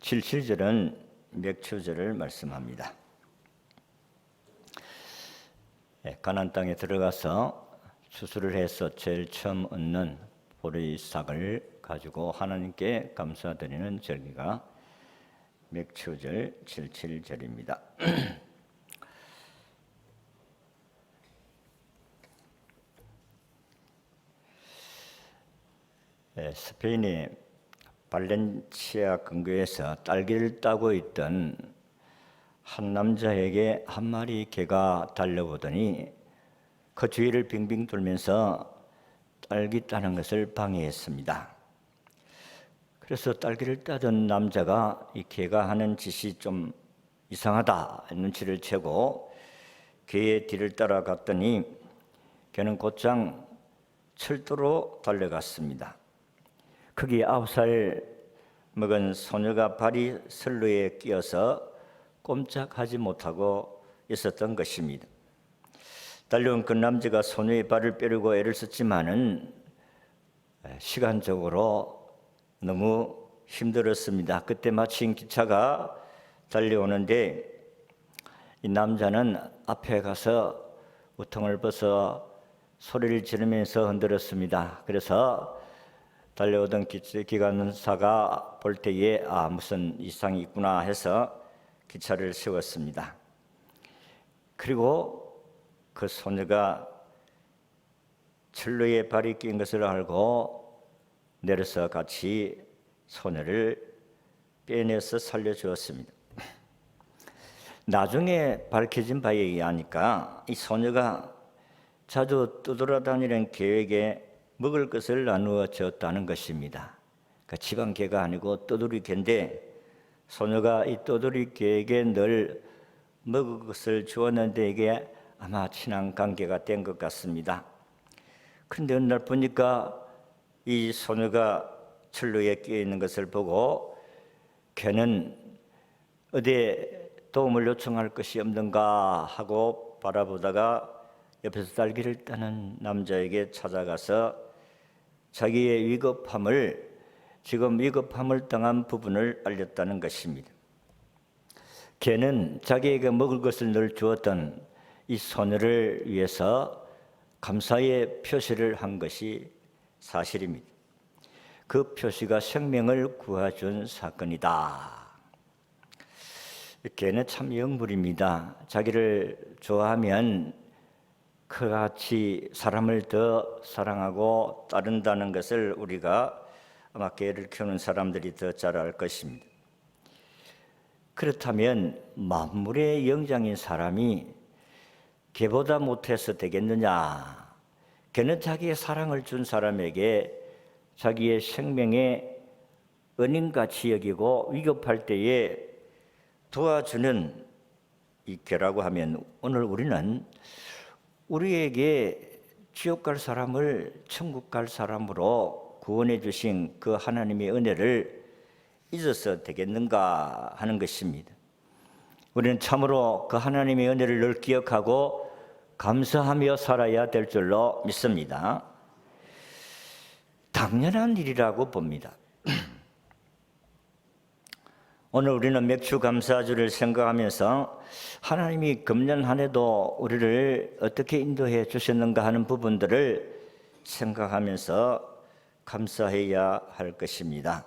77절은 맥추절을 말씀합니다. 가나안 땅에 들어가서 추수를 해서 제일 처음 얻는 보리싹을 가지고 하나님께 감사드리는 절기가 맥추절 77절입니다. 스페인의 발렌시아 근교에서 딸기를 따고 있던 한 남자에게 한 마리 개가 달려오더니 그 주위를 빙빙 돌면서 딸기 따는 것을 방해했습니다. 그래서 딸기를 따던 남자가 이 개가 하는 짓이 좀 이상하다 눈치를 채고 개의 뒤를 따라갔더니 개는 곧장 철도로 달려갔습니다. 거기에 9살 먹은 소녀가 발이 선로에 끼어서 꼼짝하지 못하고 있었던 것입니다. 달려온 그 남자가 소녀의 발을 빼려고 애를 썼지만은 시간적으로 너무 힘들었습니다. 그때 마침 기차가 달려오는데 이 남자는 앞에 가서 우통을 벗어 소리를 지르면서 흔들었습니다. 그래서 달려오던 기관사가 볼 때에 무슨 이상이 있구나 해서 기차를 세웠습니다. 그리고 그 소녀가 철로에 발이 낀 것을 알고 내려서 같이 소녀를 빼내서 살려주었습니다. 나중에 밝혀진 바에 의하니까 이 소녀가 자주 떠돌아다니는 개에게 먹을 것을 나누어 주었다는 것입니다. 그러니까 집안 개가 아니고 떠돌이 개인데 소녀가 이 떠돌이 개에게 늘 먹을 것을 주었는데 이게 아마 친한 관계가 된 것 같습니다. 그런데 어느 날 보니까 이 소녀가 철로에 끼어 있는 것을 보고 개는 어디에 도움을 요청할 것이 없는가 하고 바라보다가 옆에서 딸기를 따는 남자에게 찾아가서 자기의 위급함을 당한 부분을 알렸다는 것입니다. 개는 자기에게 먹을 것을 늘 주었던 이 소녀를 위해서 감사의 표시를 한 것이 사실입니다. 그 표시가 생명을 구해준 사건이다. 개는 참 영물입니다. 자기를 좋아하면 그같이 사람을 더 사랑하고 따른다는 것을 우리가 아마 개를 키우는 사람들이 더 잘 알 것입니다. 그렇다면 만물의 영장인 사람이 개보다 못해서 되겠느냐? 개는 자기의 사랑을 준 사람에게 자기의 생명의 은인같이 여기고 위급할 때에 도와주는 이 개라고 하면 오늘 우리는 우리에게 지옥 갈 사람을 천국 갈 사람으로 구원해 주신 그 하나님의 은혜를 잊어서 되겠는가 하는 것입니다. 우리는 참으로 그 하나님의 은혜를 늘 기억하고 감사하며 살아야 될 줄로 믿습니다. 당연한 일이라고 봅니다. 오늘 우리는 맥주 감사주를 생각하면서 하나님이 금년 한 해도 우리를 어떻게 인도해 주셨는가 하는 부분들을 생각하면서 감사해야 할 것입니다.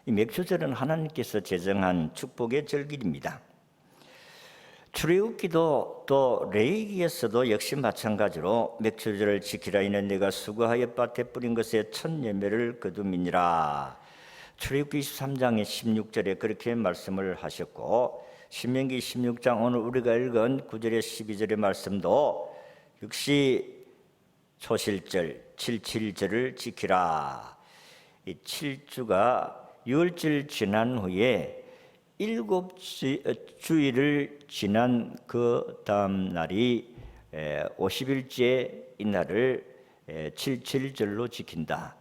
이 맥주절은 하나님께서 제정한 축복의 절기입니다. 출애굽기도 또 레위기에서도 역시 마찬가지로 맥주절을 지키라 이는 내가 수고하여 밭에 뿌린 것에 첫 열매를 거둠이니라. 출애굽기 23장의 16절에 그렇게 말씀을 하셨고 신명기 16장 오늘 우리가 읽은 9절에 12절의 말씀도 역시 초실절 77절을 지키라. 이 7주가 6일 지난 후에 7주일을 지난 그 다음 날이 50일째 이날을 77절로 지킨다.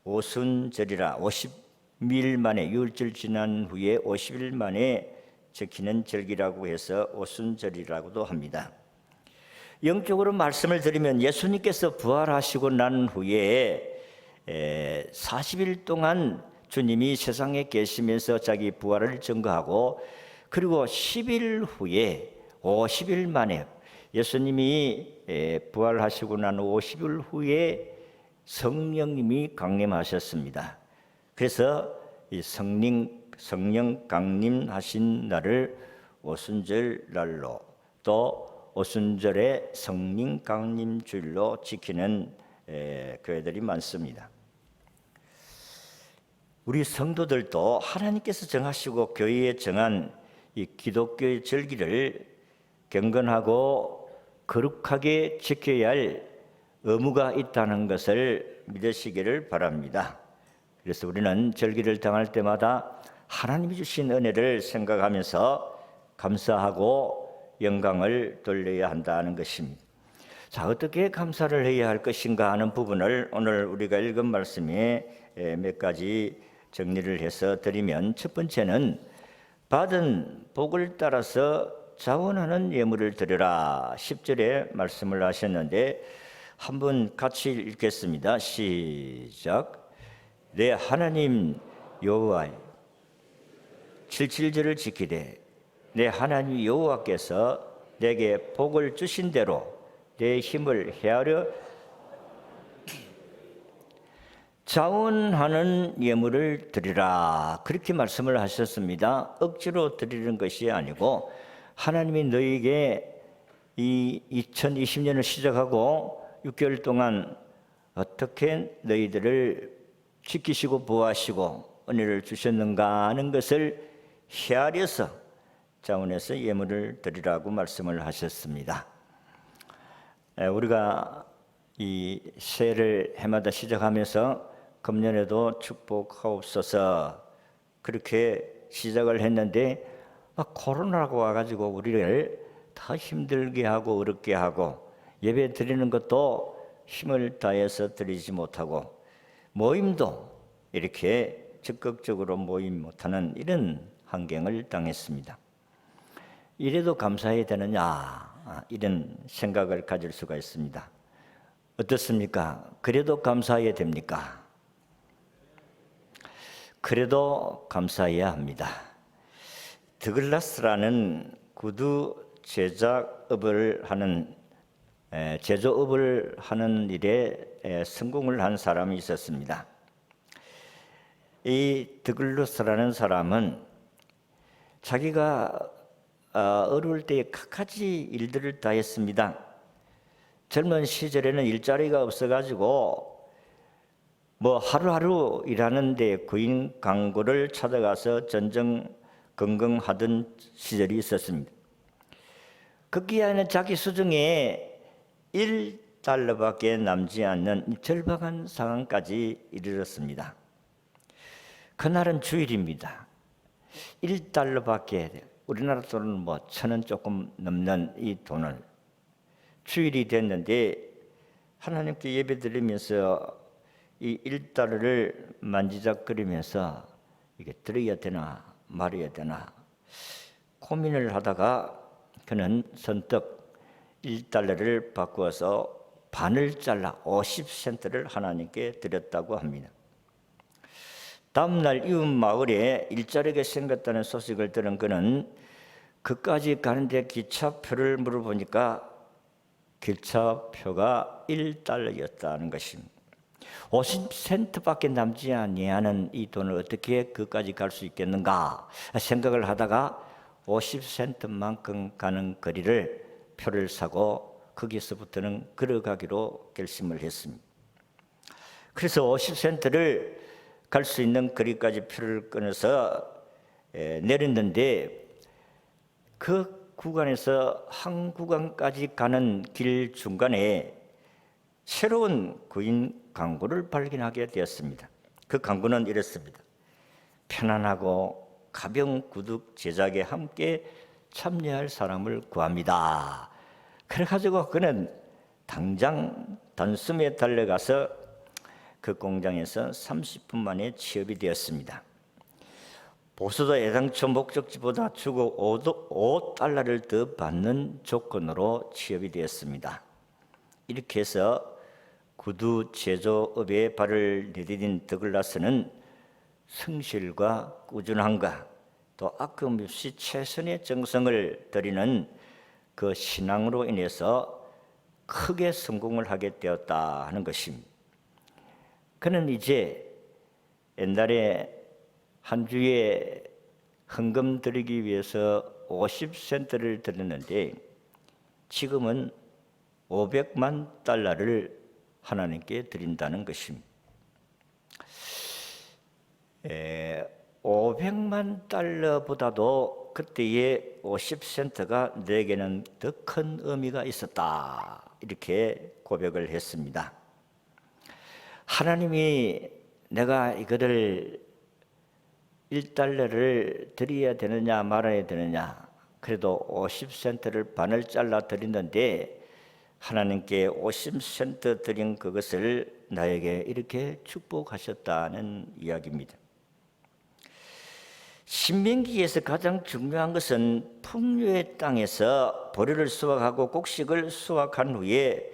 오순절이라 50일 만에 6일 지난 후에 50일 만에 지키는 절기라고 해서 오순절이라고도 합니다. 영적으로 말씀을 드리면 예수님께서 부활하시고 난 후에 40일 동안 주님이 세상에 계시면서 자기 부활을 증거하고, 그리고 10일 후에 50일 만에 예수님이 부활하시고 난 50일 후에 성령님이 강림하셨습니다. 그래서 이 성령 강림하신 날을 오순절 날로, 또 오순절의 성령 강림 주일로 지키는 교회들이 많습니다. 우리 성도들도 하나님께서 정하시고 교회에 정한 이 기독교의 절기를 경건하고 거룩하게 지켜야 할 의무가 있다는 것을 믿으시기를 바랍니다. 그래서 우리는 절기를 당할 때마다 하나님이 주신 은혜를 생각하면서 감사하고 영광을 돌려야 한다는 것입니다. 자, 어떻게 감사를 해야 할 것인가 하는 부분을 오늘 우리가 읽은 말씀에 몇 가지 정리를 해서 드리면, 첫 번째는 받은 복을 따라서 자원하는 예물을 드려라, 10절에 말씀을 하셨는데 한번 같이 읽겠습니다. 시작. 내 하나님 여호와의 77절을 지키되 내 하나님 여호와께서 내게 복을 주신 대로 내 힘을 헤아려 자원하는 예물을 드리라, 그렇게 말씀을 하셨습니다. 억지로 드리는 것이 아니고, 하나님이 너희에게 이 2020년을 시작하고 6개월 동안 어떻게 너희들을 지키시고 보호하시고 은혜를 주셨는가 하는 것을 헤아려서 자원해서 예물을 드리라고 말씀을 하셨습니다. 우리가 이 새해를 해마다 시작하면서 금년에도 축복하옵소서 그렇게 시작을 했는데, 코로나가 와가지고 우리를 더 힘들게 하고 어렵게 하고, 예배 드리는 것도 힘을 다해서 드리지 못하고, 모임도 이렇게 적극적으로 모임 못하는 이런 환경을 당했습니다. 이래도 감사해야 되느냐, 이런 생각을 가질 수가 있습니다. 어떻습니까? 그래도 감사해야 됩니까? 그래도 감사해야 합니다. 드글라스라는 구두 제조업을 하는 일에 성공을 한 사람이 있었습니다. 이 드글라스라는 사람은 자기가 어려울 때에 갖가지 일들을 다 했습니다. 젊은 시절에는 일자리가 없어가지고 하루하루 일하는데 구인 광고를 찾아가서 전전긍긍하던 시절이 있었습니다. 거기에는 자기 수중에 1달러밖에 남지 않는 절박한 상황까지 이르렀습니다. 그날은 주일입니다. 1달러밖에, 우리나라 돈은 1,000원 조금 넘는 이 돈을, 주일이 됐는데 하나님께 예배 드리면서 이 1달러를 만지작거리면서 이게 드려야 되나 말아야 되나 고민을 하다가 그는 선뜻 1달러를 바꾸어서 반을 잘라 50센트를 하나님께 드렸다고 합니다. 다음날 이웃 마을에 일자리가 생겼다는 소식을 들은 그는 그까지 가는데 기차표를 물어보니까 기차표가 1달러였다는 것입니다. 50센트밖에 남지 아니하는 이 돈을 어떻게 그까지 갈 수 있겠는가 생각을 하다가 50센트만큼 가는 거리를 표를 사고 거기서부터는 걸어가기로 결심을 했습니다. 그래서 50센트를 갈 수 있는 거리까지 표를 끊어서 내렸는데, 그 구간에서 한 구간까지 가는 길 중간에 새로운 구인 광고를 발견하게 되었습니다. 그 광고는 이랬습니다. 편안하고 가벼운 구두 제작에 함께 참여할 사람을 구합니다. 그래가지고 그는 당장 단숨에 달려가서 그 공장에서 30분 만에 취업이 되었습니다. 보수도 애당초 목적지보다 주고 5달러를 더 받는 조건으로 취업이 되었습니다. 이렇게 해서 구두 제조업에 발을 내디딘 더글라스는 성실과 꾸준함과 또 아낌없이 최선의 정성을 들이는 그 신앙으로 인해서 크게 성공을 하게 되었다 하는 것입니다. 그는 이제 옛날에 한 주에 헌금 드리기 위해서 50센트를 드렸는데 지금은 500만 달러를 하나님께 드린다는 것입니다. 500만 달러보다도 그때의 50센트가 내게는 더 큰 의미가 있었다, 이렇게 고백을 했습니다. 하나님이 내가 이거를 1달러를 드려야 되느냐 말아야 되느냐, 그래도 50센트를 반을 잘라 드리는데 하나님께 50센트 드린 그것을 나에게 이렇게 축복하셨다는 이야기입니다. 신명기에서 가장 중요한 것은 풍요의 땅에서 보리를 수확하고 곡식을 수확한 후에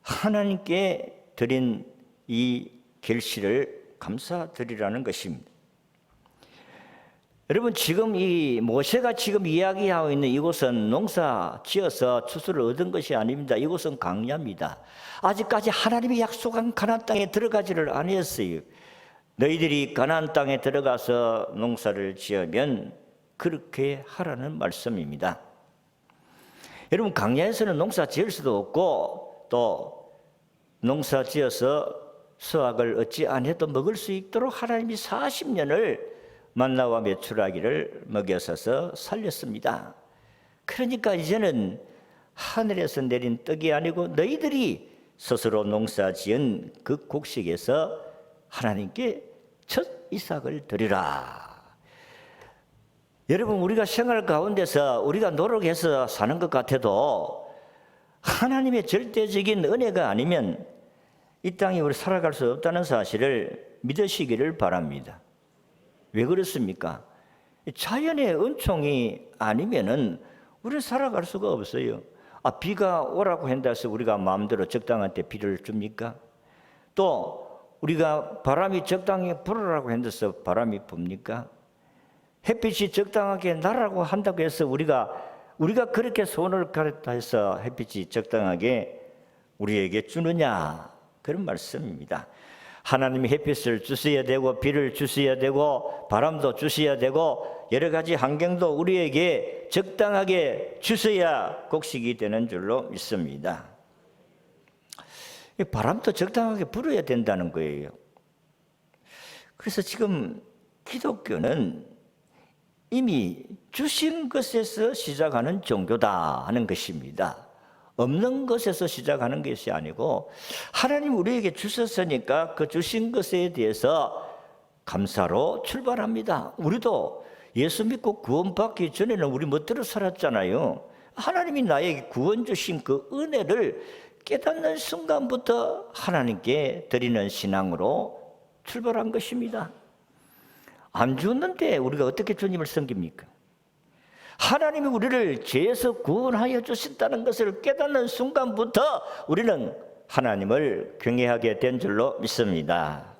하나님께 드린 이 결실을 감사드리라는 것입니다. 여러분, 지금 이 모세가 지금 이야기하고 있는 이곳은 농사 지어서 추수를 얻은 것이 아닙니다. 이곳은 광야입니다. 아직까지 하나님이 약속한 가나안 땅에 들어가지를 아니었어요. 너희들이 가나안 땅에 들어가서 농사를 지으면 그렇게 하라는 말씀입니다. 여러분, 광야에서는 농사 지을 수도 없고 또 농사 지어서 수확을 얻지 않아도 먹을 수 있도록 하나님이 40년을 만나와 메추라기를 먹여서서 살렸습니다. 그러니까 이제는 하늘에서 내린 떡이 아니고 너희들이 스스로 농사 지은 그 곡식에서 하나님께 첫 이삭을 드리라. 여러분, 우리가 생활 가운데서 우리가 노력해서 사는 것 같아도 하나님의 절대적인 은혜가 아니면 이 땅에 우리 살아갈 수 없다는 사실을 믿으시기를 바랍니다. 왜 그렇습니까? 자연의 은총이 아니면은 우리는 살아갈 수가 없어요. 비가 오라고 한다 해서 우리가 마음대로 적당한 때 비를 줍니까? 또 우리가 바람이 적당히 불으라고 한다서 바람이 붑니까? 햇빛이 적당하게 나라고 한다고 해서 우리가 그렇게 손을 가렸다 해서 햇빛이 적당하게 우리에게 주느냐, 그런 말씀입니다. 하나님이 햇빛을 주셔야 되고 비를 주셔야 되고 바람도 주셔야 되고 여러 가지 환경도 우리에게 적당하게 주셔야 곡식이 되는 줄로 믿습니다. 바람도 적당하게 불어야 된다는 거예요. 그래서 지금 기독교는 이미 주신 것에서 시작하는 종교다 하는 것입니다. 없는 것에서 시작하는 것이 아니고 하나님 우리에게 주셨으니까 그 주신 것에 대해서 감사로 출발합니다. 우리도 예수 믿고 구원받기 전에는 우리 멋대로 살았잖아요. 하나님이 나에게 구원 주신 그 은혜를 깨닫는 순간부터 하나님께 드리는 신앙으로 출발한 것입니다. 안 죽는데 우리가 어떻게 주님을 섬깁니까? 하나님이 우리를 죄에서 구원하여 주신다는 것을 깨닫는 순간부터 우리는 하나님을 경외하게 된 줄로 믿습니다.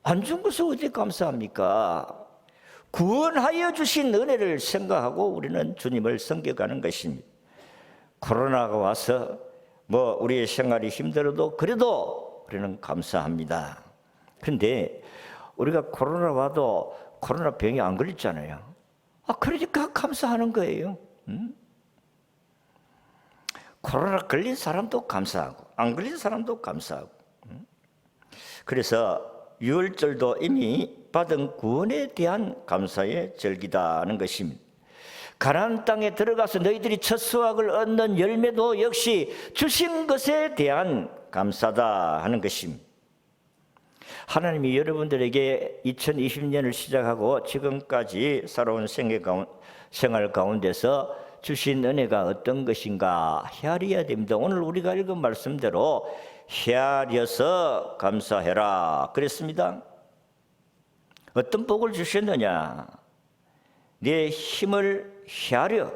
안 죽은 것을 어찌 감사합니까? 구원하여 주신 은혜를 생각하고 우리는 주님을 섬겨가는 것입니다. 코로나가 와서 우리의 생활이 힘들어도 그래도 우리는 감사합니다. 그런데 우리가 코로나 와도 코로나 병이 안 걸렸잖아요. 그러니까 감사하는 거예요. 코로나 걸린 사람도 감사하고 안 걸린 사람도 감사하고. 그래서 유월절도 이미 받은 구원에 대한 감사의 절기다는 것입니다. 가나안 땅에 들어가서 너희들이 첫 수확을 얻는 열매도 역시 주신 것에 대한 감사다 하는 것입니다. 하나님이 여러분들에게 2020년을 시작하고 지금까지 살아온 생활 가운데서 주신 은혜가 어떤 것인가 헤아려야 됩니다. 오늘 우리가 읽은 말씀대로 헤아려서 감사해라 그랬습니다. 어떤 복을 주셨느냐? 내 힘을 헤아려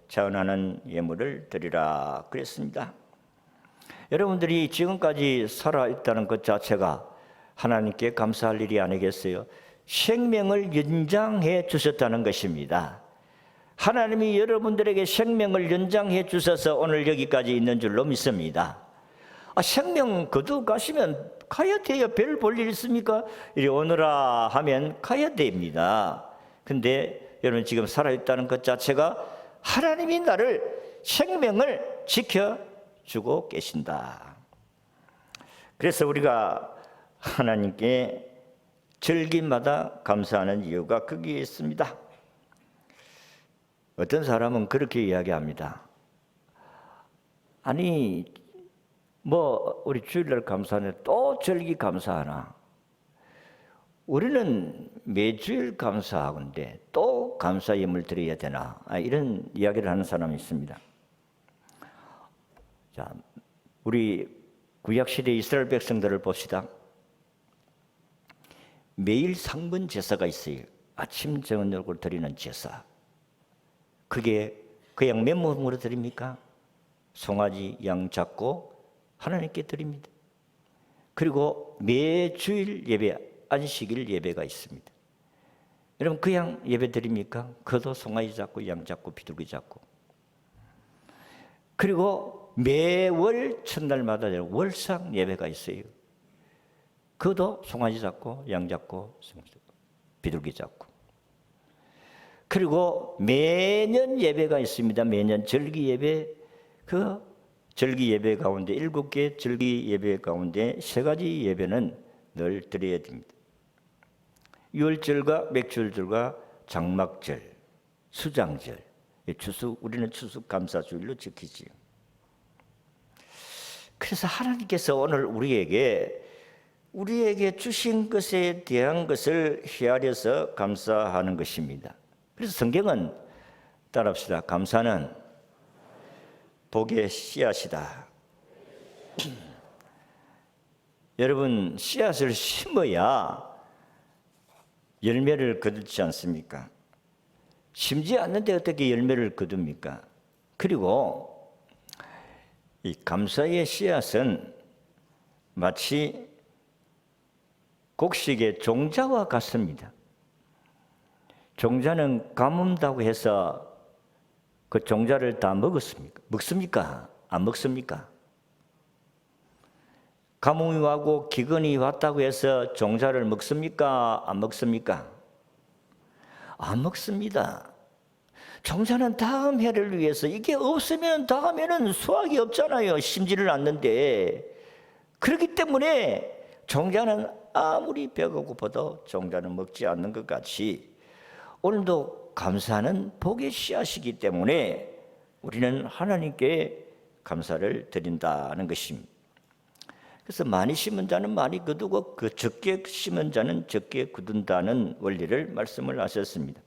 자원하는 예물을 드리라 그랬습니다. 여러분들이 지금까지 살아있다는 것 자체가 하나님께 감사할 일이 아니겠어요? 생명을 연장해 주셨다는 것입니다. 하나님이 여러분들에게 생명을 연장해 주셔서 오늘 여기까지 있는 줄로 믿습니다. 생명 거두 가시면 가야 돼요. 별 볼 일 있습니까? 이리 오너라 하면 가야 됩니다. 근데 여러분 지금 살아있다는 것 자체가 하나님이 나를 생명을 지켜주고 계신다. 그래서 우리가 하나님께 절기마다 감사하는 이유가 거기에 있습니다. 어떤 사람은 그렇게 이야기합니다. 아니 우리 주일날 감사하네 또 절기 감사하나? 우리는 매주일 감사하건데 또 감사 예물 드려야 되나? 이런 이야기를 하는 사람이 있습니다. 자, 우리 구약시대 이스라엘 백성들을 봅시다. 매일 상분 제사가 있어요. 아침 저녁으로 드리는 제사. 그게 그냥 맨몸으로 드립니까? 송아지, 양 잡고 하나님께 드립니다. 그리고 매주일 예배, 안식일 예배가 있습니다. 여러분 그냥 예배 드립니까? 그도 송아지 잡고 양 잡고 비둘기 잡고. 그리고 매월 첫날마다 월상 예배가 있어요. 그도 송아지 잡고 양 잡고 비둘기 잡고. 그리고 매년 예배가 있습니다. 매년 절기 예배. 그 절기 예배 가운데 7개 절기 예배 가운데 3가지 예배는 늘 드려야 됩니다. 유월절과 맥주절과 장막절, 수장절, 우리는 추수 감사주일로 지키지요. 그래서 하나님께서 오늘 우리에게 주신 것에 대한 것을 헤아려서 감사하는 것입니다. 그래서 성경은 따라합시다. 감사는 복의 씨앗이다. 여러분 씨앗을 심어야 열매를 거두지 않습니까? 심지 않는데 어떻게 열매를 거둡니까? 그리고 이 감사의 씨앗은 마치 곡식의 종자와 같습니다. 종자는 가뭄다고 해서 그 종자를 다 먹습니까? 안 먹습니까? 가뭄이 와고 기근이 왔다고 해서 종자를 먹습니까? 안 먹습니까? 안 먹습니다. 종자는 다음 해를 위해서, 이게 없으면 다음 해는 수확이 없잖아요. 심지를 않는데. 그렇기 때문에 종자는 아무리 배가 고파도 종자는 먹지 않는 것 같이 오늘도 감사는 복의 씨앗이기 때문에 우리는 하나님께 감사를 드린다는 것입니다. 그래서 많이 심은 자는 많이 거두고 적게 심은 자는 적게 거둔다는 원리를 말씀을 하셨습니다.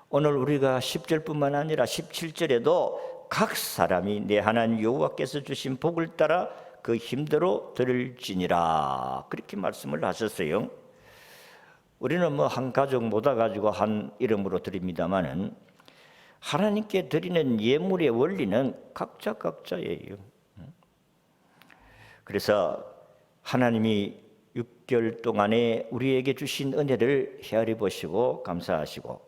오늘 우리가 10절뿐만 아니라 17절에도 각 사람이 내 하나님 여호와께서 주신 복을 따라 그 힘대로 드릴지니라 그렇게 말씀을 하셨어요. 우리는 한 가족 모아가지고 한 이름으로 드립니다마는 하나님께 드리는 예물의 원리는 각자예요. 그래서 하나님이 6개월 동안에 우리에게 주신 은혜를 헤아려 보시고 감사하시고,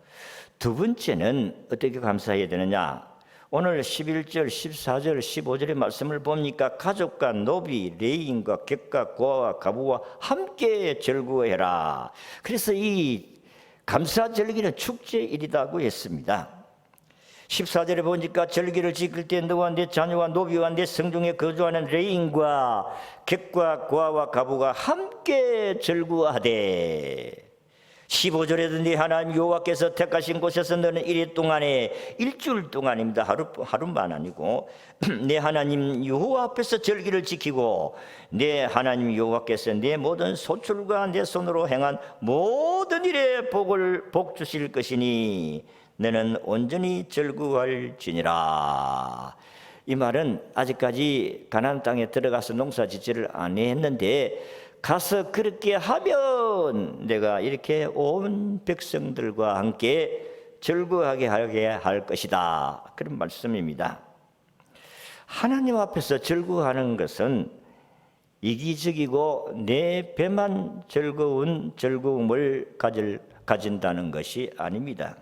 두 번째는 어떻게 감사해야 되느냐? 오늘 11절, 14절, 15절의 말씀을 보니까 가족과 노비, 레인과 객과 고아와 가부와 함께 절구해라. 그래서 이 감사절기는 축제일이라고 했습니다. 14절에 보니까 절기를 지킬 때 너와 내 자녀와 노비와 내 성중에 거주하는 레인과 객과 고아와 가부가 함께 절구하되, 15절에도 네 하나님 여호와께서 택하신 곳에서 너는 일주일 동안입니다. 하루만 아니고 내 하나님 여호와 앞에서 절기를 지키고 내 하나님 여호와께서 내 모든 소출과 내 손으로 행한 모든 일에 복 주실 것이니 너는 온전히 절구할지니라. 이 말은 아직까지 가나안 땅에 들어가서 농사짓지를 아니했는데 가서 그렇게 하면 내가 이렇게 온 백성들과 함께 절구하게 하게 할 것이다. 그런 말씀입니다. 하나님 앞에서 절구하는 것은 이기적이고 내 배만 즐거운 즐거움을 가진다는 것이 아닙니다.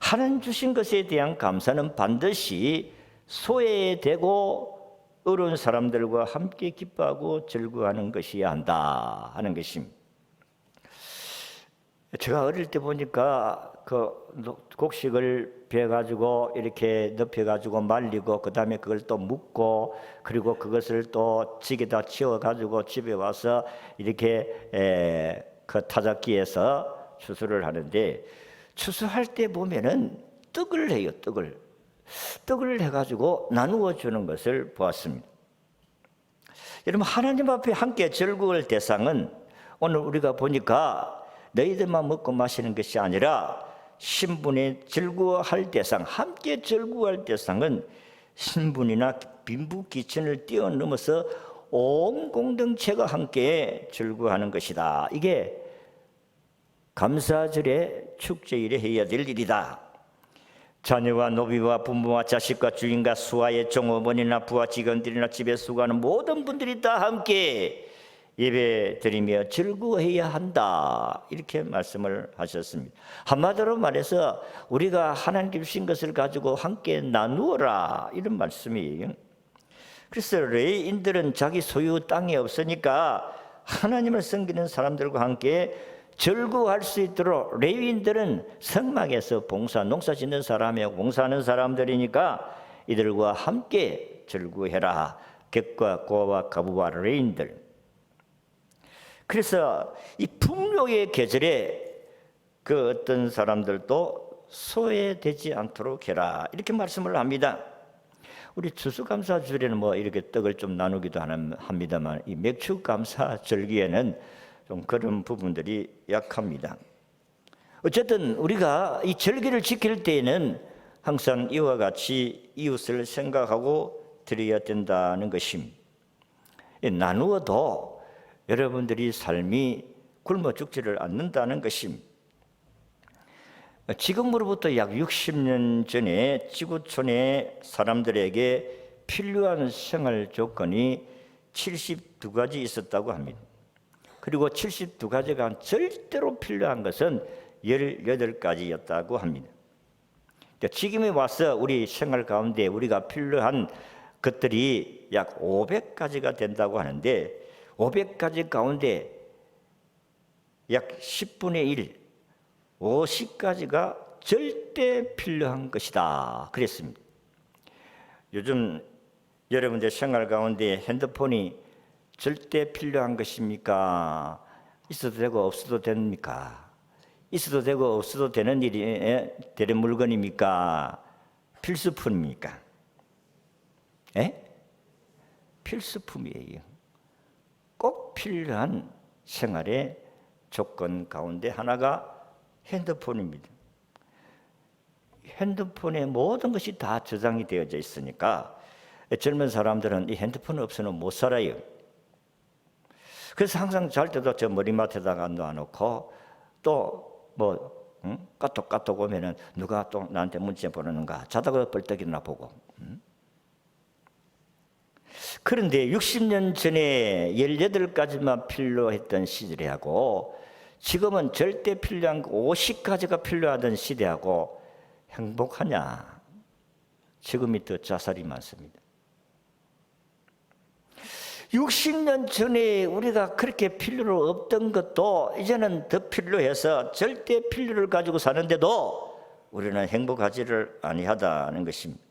하나님 주신 것에 대한 감사는 반드시 소외되고 어려운 사람들과 함께 기뻐하고 즐거워하는 것이어야 한다 하는 것입니다. 제가 어릴 때 보니까 그 곡식을 베가지고 이렇게 넓혀가지고 말리고 그 다음에 그걸 또 묶고 그리고 그것을 또 지게다 치워가지고 집에 와서 이렇게 그 타작기에서 추수를 하는데, 추수할 때 보면은 떡을 해요. 떡을 해가지고 나누어 주는 것을 보았습니다. 여러분, 하나님 앞에 함께 즐거울 대상은 오늘 우리가 보니까 너희들만 먹고 마시는 것이 아니라 신분의 즐거워할 대상, 함께 즐거워할 대상은 신분이나 빈부귀천을 뛰어넘어서 온 공동체가 함께 즐거워하는 것이다. 이게 감사절의 축제일에 해야 될 일이다. 자녀와 노비와 부모와 자식과 주인과 수하의 종업원이나 부하 직원들이나 집에 수고하는 모든 분들이 다 함께 예배 드리며 즐거워해야 한다, 이렇게 말씀을 하셨습니다. 한마디로 말해서 우리가 하나님 주신 것을 가지고 함께 나누어라, 이런 말씀이에요. 그래서 레위인들은 자기 소유 땅이 없으니까 하나님을 섬기는 사람들과 함께 즐거워할 수 있도록, 레위인들은 성막에서 농사 짓는 사람이고 봉사하는 사람들이니까 이들과 함께 즐거워해라. 객과 고와 가부와 레위인들. 그래서 이 풍요의 계절에 그 어떤 사람들도 소외되지 않도록 해라, 이렇게 말씀을 합니다. 우리 추수감사절에는 뭐 이렇게 떡을 좀 나누기도 합니다만, 이 맥주감사절기에는 좀 그런 부분들이 약합니다. 어쨌든 우리가 이 절기를 지킬 때에는 항상 이와 같이 이웃을 생각하고 드려야 된다는 것입니다. 나누어도 여러분들이 삶이 굶어 죽지를 않는다는 것입니다. 지금으로부터 약 60년 전에 지구촌의 사람들에게 필요한 생활 조건이 72가지 있었다고 합니다. 그리고 72가지가 절대로 필요한 것은 18가지였다고 합니다. 지금에 와서 우리 생활 가운데 우리가 필요한 것들이 약 500가지가 된다고 하는데, 500가지 가운데 약 10분의 1, 50가지가 절대 필요한 것이다, 그랬습니다. 요즘 여러분들 생활 가운데 핸드폰이 절대 필요한 것입니까? 있어도 되고 없어도 됩니까? 있어도 되고 없어도 되는 되는 물건입니까? 필수품입니까? 필수품이에요. 꼭 필요한 생활의 조건 가운데 하나가 핸드폰입니다. 핸드폰에 모든 것이 다 저장이 되어져 있으니까 젊은 사람들은 이 핸드폰 없이는 못 살아요. 그래서 항상 잘 때도 저 머리맡에다가 놔놓고 또 까똑 오면은 누가 또 나한테 문자 보내는가 자다가 벌떡 일어나 보고. 그런데 60년 전에 18가지만 필요했던 시대하고 지금은 절대 필요한 50가지가 필요하던 시대하고 행복하냐? 지금이 더 자살이 많습니다. 60년 전에 우리가 그렇게 필요로 없던 것도 이제는 더 필요해서 절대 필요를 가지고 사는데도 우리는 행복하지를 아니하다는 것입니다.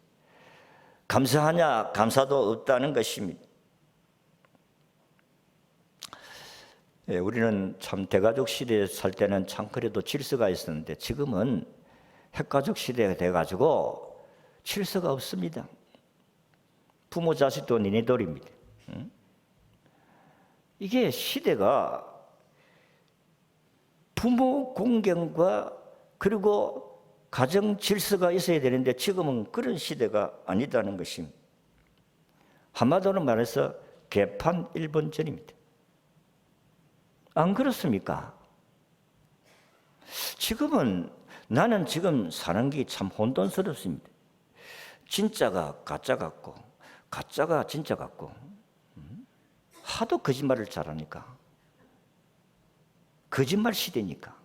감사하냐? 감사도 없다는 것입니다. 우리는 참 대가족 시대에 살 때는 참 그래도 질서가 있었는데 지금은 핵가족 시대가 돼가지고 질서가 없습니다. 부모 자식도 니네들입니다. 이게 시대가 부모 공경과 그리고 가정 질서가 있어야 되는데 지금은 그런 시대가 아니다는 것입니다. 한마디로 말해서 개판 1번 전입니다. 안 그렇습니까? 지금은 나는 지금 사는 게 참 혼돈스럽습니다. 진짜가 가짜 같고 가짜가 진짜 같고 하도 거짓말을 잘하니까 거짓말 시대니까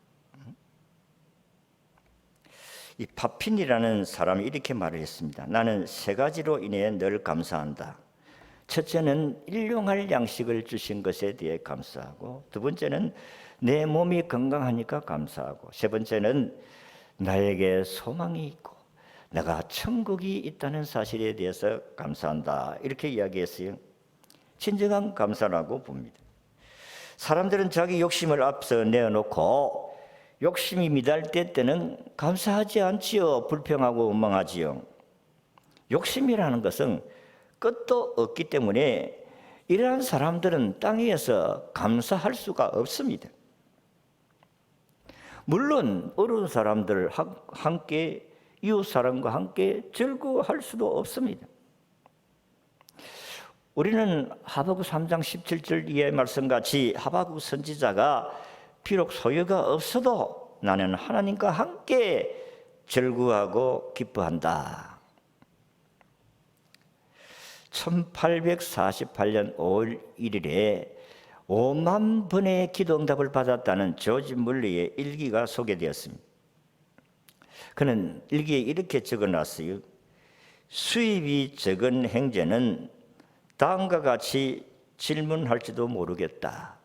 이 파핀이라는 사람이 이렇게 말을 했습니다. 나는 세 가지로 인해 늘 감사한다. 첫째는 일용할 양식을 주신 것에 대해 감사하고, 두 번째는 내 몸이 건강하니까 감사하고, 세 번째는 나에게 소망이 있고 내가 천국이 있다는 사실에 대해서 감사한다. 이렇게 이야기했어요. 진정한 감사라고 봅니다. 사람들은 자기 욕심을 앞서 내어놓고 욕심이 미달될 때는 감사하지 않지요. 불평하고 원망하지요. 욕심이라는 것은 끝도 없기 때문에 이러한 사람들은 땅 위에서 감사할 수가 없습니다. 물론 어려운 사람들 함께 이웃 사람과 함께 즐거워할 수도 없습니다. 우리는 하박국 3장 17절 이하의 말씀같이 하박국 선지자가 비록 소유가 없어도 나는 하나님과 함께 즐거워하고 기뻐한다. 1848년 5월 1일에 5만 번의 기도 응답을 받았다는 조지 물리의 일기가 소개되었습니다. 그는 일기에 이렇게 적어놨어요. 수입이 적은 형제는 다음과 같이 질문할지도 모르겠다.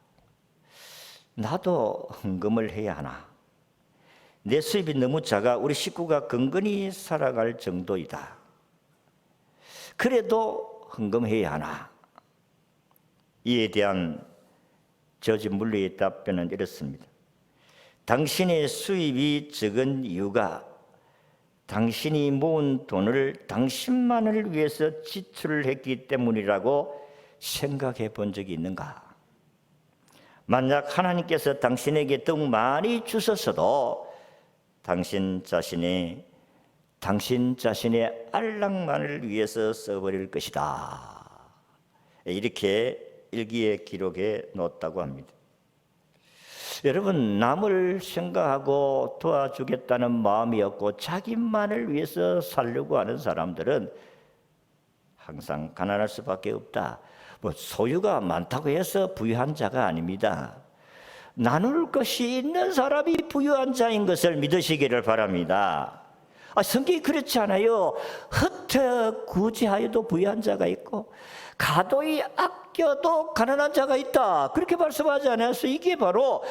나도 헌금을 해야 하나? 내 수입이 너무 작아 우리 식구가 건건히 살아갈 정도이다. 그래도 헌금해야 하나? 이에 대한 조지 물리의 답변은 이렇습니다. 당신의 수입이 적은 이유가 당신이 모은 돈을 당신만을 위해서 지출을 했기 때문이라고 생각해 본 적이 있는가? 만약 하나님께서 당신에게 더욱 많이 주셨어도 당신 자신의 안락만을 위해서 써버릴 것이다. 이렇게 일기에 기록해 놓았다고 합니다. 여러분, 남을 생각하고 도와주겠다는 마음이 없고 자기만을 위해서 살려고 하는 사람들은 항상 가난할 수밖에 없다. 소유가 많다고 해서 부유한 자가 아닙니다. 나눌 것이 있는 사람이 부유한 자인 것을 믿으시기를 바랍니다. 성경이 그렇지 않아요. 흩어 구제하여도 부유한 자가 있고 가도히 아껴도 가난한 자가 있다. 그렇게 말씀하지 않았어요. 이게 바로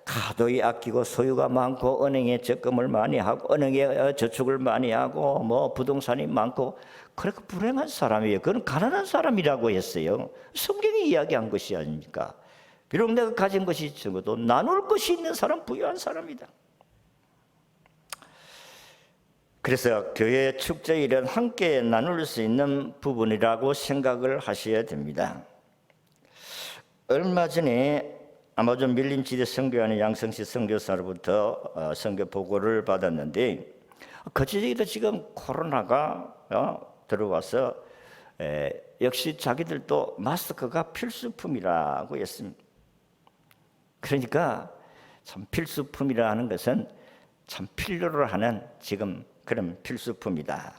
가도히 아끼고 소유가 많고 은행에 적금을 많이 하고 은행에 저축을 많이 하고 부동산이 많고 그렇게 불행한 사람이에요. 그건 가난한 사람이라고 했어요. 성경이 이야기한 것이 아닙니까? 비록 내가 가진 것이 적어도 나눌 것이 있는 사람 부유한 사람이다. 그래서 교회 축제일은 함께 나눌 수 있는 부분이라고 생각을 하셔야 됩니다. 얼마 전에 아마존 밀림지대 선교하는 양성식 선교사로부터 선교 보고를 받았는데 그 지역에도 지금 코로나가 들어와서 역시 자기들도 마스크가 필수품이라고 했습니다. 그러니까 참 필수품이라는 것은 참 필요로 하는 지금 그런 필수품이다.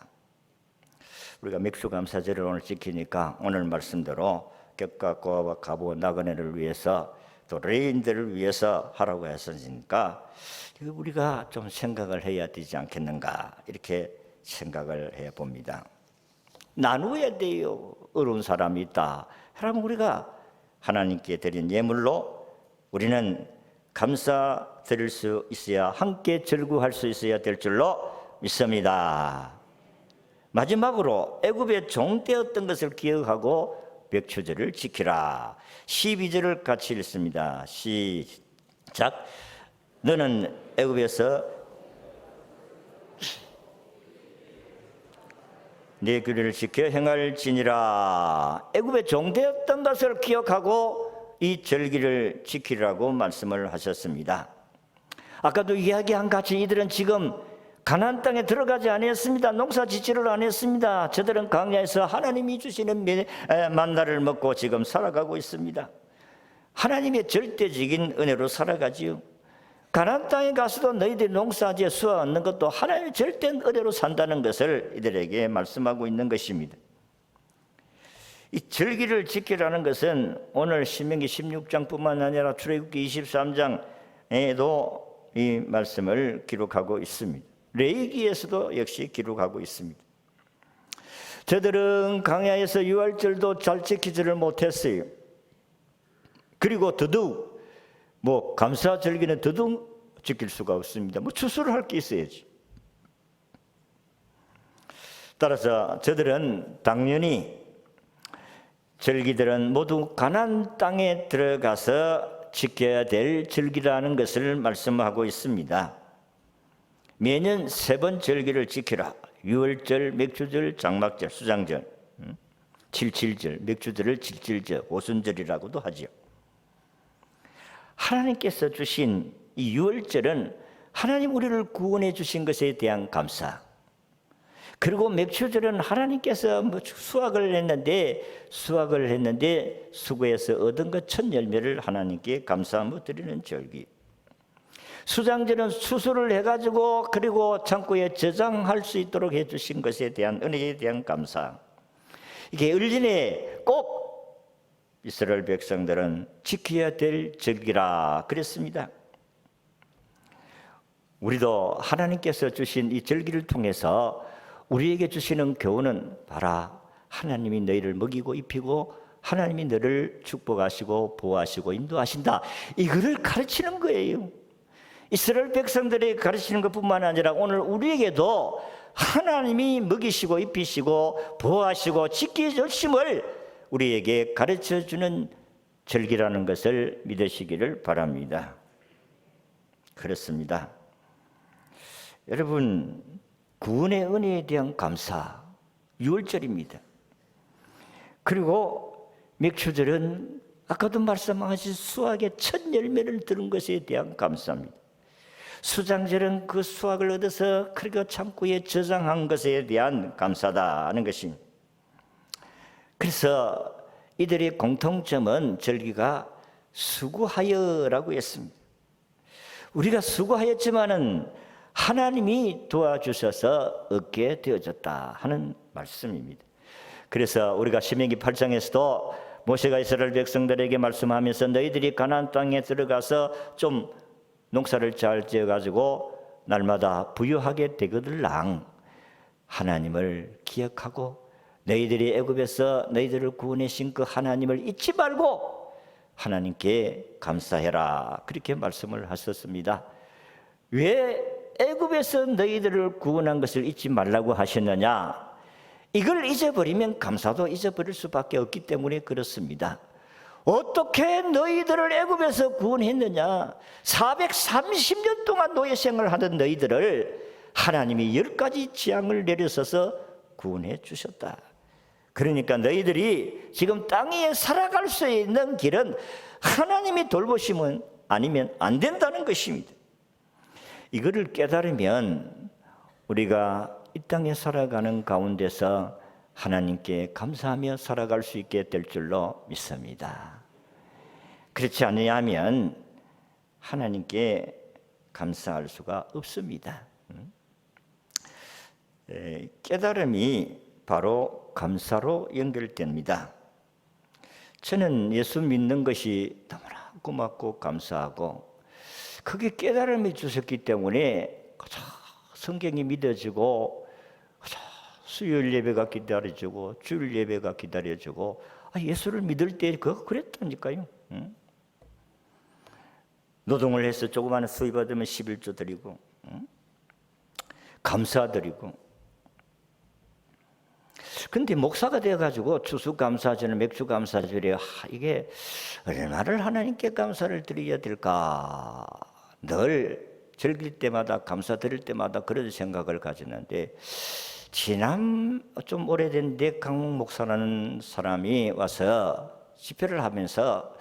우리가 맥주감사절을 오늘 지키니까 오늘 말씀대로 격가고와 가보 나그네를 위해서 또 레인들을 위해서 하라고 했으니까 우리가 좀 생각을 해야 되지 않겠는가 이렇게 생각을 해봅니다. 나누어야 돼요. 어려운 사람이 있다. 여러분 우리가 하나님께 드린 예물로 우리는 감사 드릴 수 있어야 함께 즐거워할 수 있어야 될 줄로 믿습니다. 마지막으로 애굽의 종되었던 것을 기억하고 백추절을 지키라. 12절을 같이 읽습니다. 시작. 너는 애굽에서 네 규례를 지켜 행할지니라. 애굽의 종되었던 것을 기억하고 이 절기를 지키라고 말씀을 하셨습니다. 아까도 이야기한 같이 이들은 지금 가나안 땅에 들어가지 아니했습니다. 농사 짓지를 아니했습니다. 저들은 광야에서 하나님이 주시는 만나를 먹고 지금 살아가고 있습니다. 하나님의 절대적인 은혜로 살아가지요. 가나안 땅에 가서도 너희들이 농사지어 수확 얻는 것도 하나님의 절대적인 은혜로 산다는 것을 이들에게 말씀하고 있는 것입니다. 이 절기를 지키라는 것은 오늘 신명기 16장뿐만 아니라 출애굽기 23장에도 이 말씀을 기록하고 있습니다. 레위기에서도 역시 기록하고 있습니다. 저들은 광야에서 유월절도 잘 지키지를 못했어요. 그리고 더더욱 감사절기는 더더욱 지킬 수가 없습니다. 추수를 할 게 있어야지. 따라서 저들은 당연히 절기들은 모두 가나안 땅에 들어가서 지켜야 될 절기라는 것을 말씀하고 있습니다. 매년 3번 절기를 지키라. 유월절, 맥주절, 장막절, 수장절, 칠칠절, 맥주절을 칠칠절, 오순절이라고도 하죠. 하나님께서 주신 이 유월절은 하나님 우리를 구원해 주신 것에 대한 감사, 그리고 맥주절은 하나님께서 수확을 했는데 수고해서 얻은 것 첫 열매를 하나님께 감사함을 드리는 절기. 수장절은 수술을 해가지고 그리고 창고에 저장할 수 있도록 해주신 것에 대한 은혜에 대한 감사. 이게 을진에 꼭 이스라엘 백성들은 지켜야 될 절기라 그랬습니다. 우리도 하나님께서 주신 이 절기를 통해서 우리에게 주시는 교훈은 봐라, 하나님이 너희를 먹이고 입히고 하나님이 너를 축복하시고 보호하시고 인도하신다, 이거를 가르치는 거예요. 이스라엘 백성들에게 가르치는 것뿐만 아니라 오늘 우리에게도 하나님이 먹이시고 입히시고 보호하시고 지켜주심을 우리에게 가르쳐주는 절기라는 것을 믿으시기를 바랍니다. 그렇습니다. 여러분, 구원의 은혜에 대한 감사, 유월절입니다. 그리고 맥주절은 아까도 말씀하신 수확의 첫 열매를 들은 것에 대한 감사입니다. 수장절은 그 수확을 얻어서 그리고 창고에 저장한 것에 대한 감사다 하는 것입니다. 그래서 이들의 공통점은 절기가 수고하여라고 했습니다. 우리가 수고하였지만은 하나님이 도와주셔서 얻게 되어졌다 하는 말씀입니다. 그래서 우리가 신명기 8장에서도 모세가 이스라엘 백성들에게 말씀하면서 너희들이 가나안 땅에 들어가서 좀 농사를 잘 지어가지고 날마다 부유하게 되거들랑 하나님을 기억하고 너희들이 애굽에서 너희들을 구원하신 그 하나님을 잊지 말고 하나님께 감사해라, 그렇게 말씀을 하셨습니다. 왜 애굽에서 너희들을 구원한 것을 잊지 말라고 하셨느냐? 이걸 잊어버리면 감사도 잊어버릴 수밖에 없기 때문에 그렇습니다. 어떻게 너희들을 애굽에서 구원했느냐? 430년 동안 노예 생활을 하던 너희들을 하나님이 10가지 재앙을 내려서서 구원해 주셨다. 그러니까 너희들이 지금 땅 위에 살아갈 수 있는 길은 하나님이 돌보시면 아니면 안 된다는 것입니다. 이거를 깨달으면 우리가 이 땅에 살아가는 가운데서 하나님께 감사하며 살아갈 수 있게 될 줄로 믿습니다. 그렇지 않으면 하나님께 감사할 수가 없습니다. 깨달음이 바로 감사로 연결됩니다. 저는 예수 믿는 것이 너무나 고맙고 감사하고 그게 깨달음이 주셨기 때문에 성경이 믿어지고 수요일 예배가 기다려지고 주일 예배가 기다려지고 예수를 믿을 때 그거 그랬다니까요. 노동을 해서 조그마한 수입 얻으면 11조 드리고 감사드리고. 근데 목사가 되어가지고 추수감사절은 맥주감사절에 이게 얼마를 하나님께 감사를 드려야 될까 늘 즐길 때마다 감사드릴 때마다 그런 생각을 가지는데, 지난 좀 오래된데 강목 목사라는 사람이 와서 집회를 하면서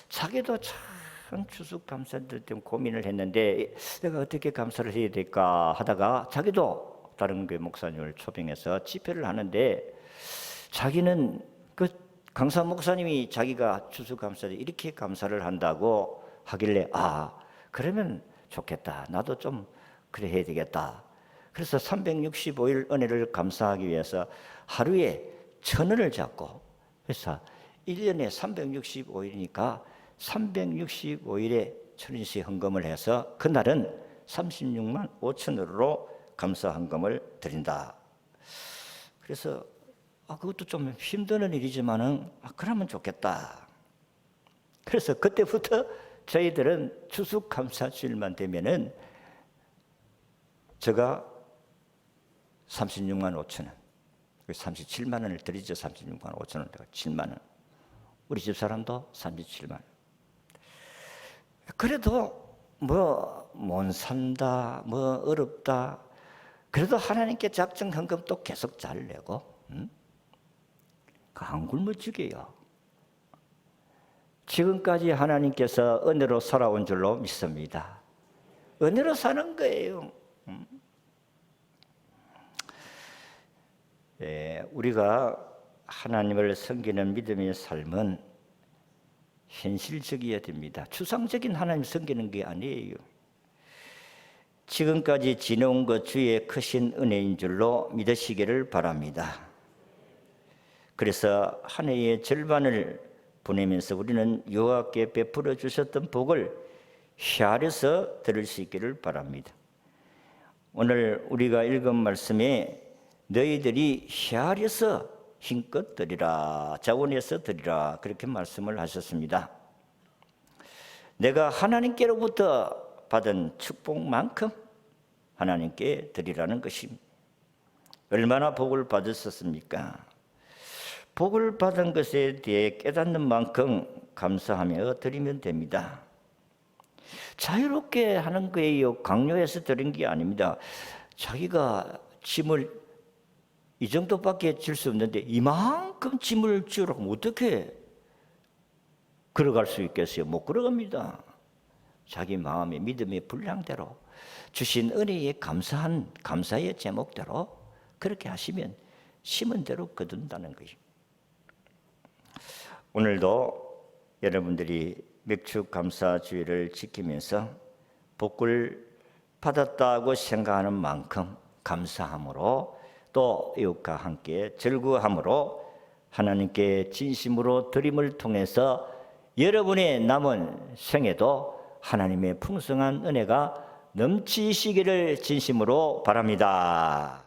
자기도 참 추수감사들 때문에 고민을 했는데 내가 어떻게 감사를 해야 될까 하다가 자기도 다른 교회 목사님을 초빙해서 집회를 하는데 자기는 그 강사 목사님이 자기가 추수감사를 이렇게 감사를 한다고 하길래 그러면 좋겠다, 나도 좀 그래 해야 되겠다. 그래서 365일 은혜를 감사하기 위해서 하루에 1,000원을 잡고, 그래서 1년에 365일이니까 365일에 1,000원씩 헌금을 해서 그날은 36만 5천 원으로 감사 헌금을 드린다. 그래서 그것도 좀 힘드는 일이지만은 그러면 좋겠다. 그래서 그때부터 저희들은 추수감사주일만 되면은 제가 36만 5천 원, 37만 원을 드리죠. 36만 5천 원, 7만 원. 우리 집 사람도 37만 원. 그래도 못 산다, 어렵다. 그래도 하나님께 작정 헌금 또 계속 잘 내고, 안 굶어 죽여요. 지금까지 하나님께서 은혜로 살아온 줄로 믿습니다. 은혜로 사는 거예요. 우리가 하나님을 섬기는 믿음의 삶은 현실적이어야 됩니다. 추상적인 하나님 섬기는 게 아니에요. 지금까지 지내온 것 주의 크신 은혜인 줄로 믿으시기를 바랍니다. 그래서 한 해의 절반을 보내면서 우리는 여호와께 베풀어 주셨던 복을 헤아려서 들을 수 있기를 바랍니다. 오늘 우리가 읽은 말씀에 너희들이 헤아려서 힘껏 드리라, 자원해서 드리라, 그렇게 말씀을 하셨습니다. 내가 하나님께로부터 받은 축복만큼 하나님께 드리라는 것입니다. 얼마나 복을 받으셨습니까? 복을 받은 것에 대해 깨닫는 만큼 감사하며 드리면 됩니다. 자유롭게 하는 거예요. 강요해서 드린 게 아닙니다. 자기가 짐을 이 정도밖에 질 수 없는데 이만큼 짐을 지으라고 하면 어떻게 걸어갈 수 있겠어요? 못 걸어갑니다. 자기 마음의 믿음의 분량대로 주신 은혜에 감사의 제목대로 그렇게 하시면 심은 대로 거둔다는 것입니다. 오늘도 여러분들이 맥주감사주의를 지키면서 복을 받았다고 생각하는 만큼 감사함으로 또 이웃과 함께 즐거워함으로 하나님께 진심으로 드림을 통해서 여러분의 남은 생에도 하나님의 풍성한 은혜가 넘치시기를 진심으로 바랍니다.